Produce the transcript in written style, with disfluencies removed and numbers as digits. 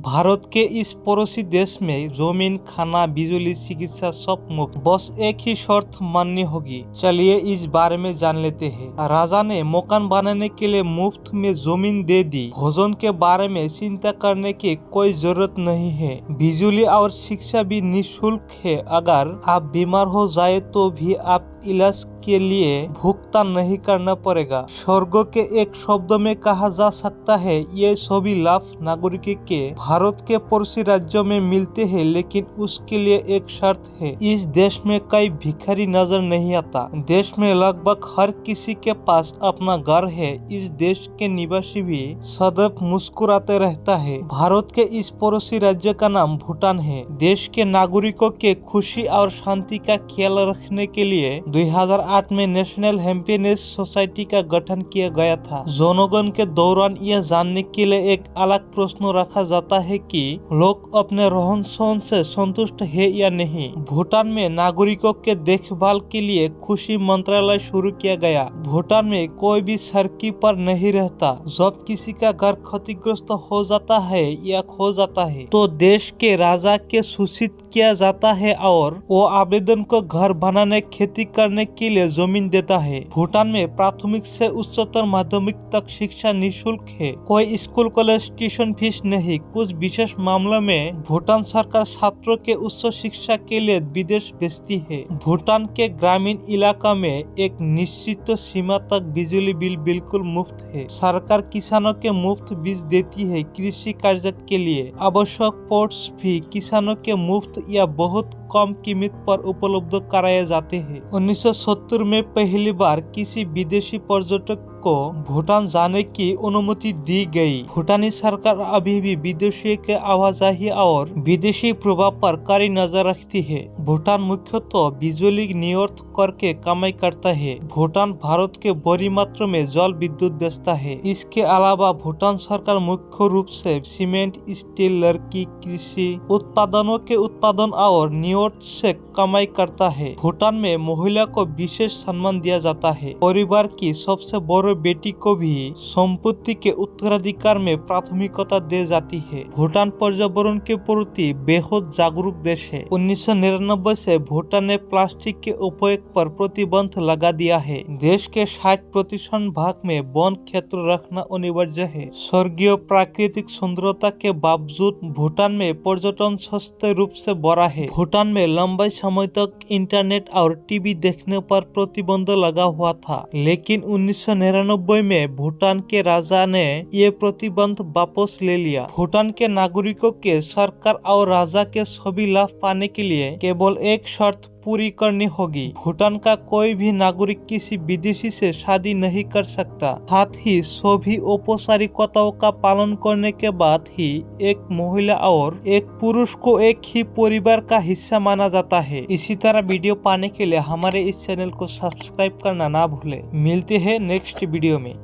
भारत के इस पड़ोसी देश में जमीन, खाना, बिजली, चिकित्सा सब मुफ्त। बस एक ही शर्त माननी होगी। चलिए इस बारे में जान लेते हैं। राजा ने मकान बनाने के लिए मुफ्त में जमीन दे दी। भोजन के बारे में चिंता करने की कोई जरूरत नहीं है। बिजली और शिक्षा भी निःशुल्क है। अगर आप बीमार हो जाए तो भी आप इलाज के लिए भुगतान नहीं करना पड़ेगा। स्वर्ग के एक शब्द में कहा जा सकता है, ये सभी लाभ नागरिक के भारत के पड़ोसी राज्यों में मिलते हैं, लेकिन उसके लिए एक शर्त है। इस देश में कई भिखारी नजर नहीं आता। देश में लगभग हर किसी के पास अपना घर है। इस देश के निवासी भी सदैव मुस्कुराते रहता है। भारत के इस पड़ोसी राज्य का नाम भूटान है। देश के नागरिकों के खुशी और शांति का ख्याल रखने के लिए 2008 में नेशनल हैप्पीनेस सोसाइटी का गठन किया गया था। जनगणना के दौरान यह जानने के लिए एक अलग प्रश्न रखा जाता है कि लोग अपने रहन सहन से संतुष्ट है या नहीं। भूटान में नागरिकों के देखभाल के लिए खुशी मंत्रालय शुरू किया गया। भूटान में कोई भी सड़की पर नहीं रहता। जब किसी का घर क्षतिग्रस्त हो जाता है या खो जाता है तो देश के राजा के सूचित किया जाता है और वो आवेदन को घर बनाने, खेती करने के लिए जमीन देता है। भूटान में प्राथमिक से उच्चतर माध्यमिक तक शिक्षा निःशुल्क है। कोई स्कूल, कॉलेज, ट्यूशन फीस नहीं। कुछ विशेष मामलों में भूटान सरकार छात्रों के उच्च शिक्षा के लिए विदेश भेजती है। भूटान के ग्रामीण इलाका में एक निश्चित सीमा तक बिजली बिल बिल्कुल मुफ्त है। सरकार किसानों के मुफ्त बीज देती है। कृषि कार्य के लिए आवश्यक पोर्ट्स भी किसानों के मुफ्त या बहुत कम कीमत पर उपलब्ध कराए जाते हैं। 1970 में पहली बार किसी विदेशी पर्यटक को भूटान जाने की अनुमति दी गई। भूटानी सरकार अभी भी विदेशियों के आवाजाही और विदेशी प्रभाव पर कड़ी नजर रखती है। भूटान मुख्यतः बिजली निर्यात करके कमाई करता है। भूटान भारत के बड़ी मात्रा में जल विद्युत बेचता है। इसके अलावा भूटान सरकार मुख्य रूप से सीमेंट, स्टील, लकड़ी, कृषि उत्पादनों के उत्पादन और निर्यात से कमाई करता है। भूटान में महिला को विशेष सम्मान दिया जाता है। परिवार की सबसे बड़ी बेटी को भी संपत्ति के उत्तराधिकार में प्राथमिकता दी जाती है। भूटान पर्यावरण के प्रति बेहद जागरूक देश है। 1999 से भूटान ने प्लास्टिक के उपयोग पर प्रतिबंध लगा दिया है। देश के 60% भाग में वन क्षेत्र रखना अनिवार्य है। स्वर्गीय प्राकृतिक सुंदरता के बावजूद भूटान में पर्यटन सस्ते रूप से बढ़ा है। भूटान में लंबे समय तक इंटरनेट और टीवी देखने पर प्रतिबंध लगा हुआ था, लेकिन 1999 में भूटान के राजा ने ये प्रतिबंध वापस ले लिया। भूटान के नागरिकों के सरकार और राजा के सभी लाभ पाने के लिए केवल एक शर्त पूरी करनी होगी। भूटान का कोई भी नागरिक किसी विदेशी से शादी नहीं कर सकता। साथ ही सभी औपचारिकताओं का पालन करने के बाद ही एक महिला और एक पुरुष को एक ही परिवार का हिस्सा माना जाता है। इसी तरह वीडियो पाने के लिए हमारे इस चैनल को सब्सक्राइब करना ना भूले। मिलते हैं नेक्स्ट वीडियो में।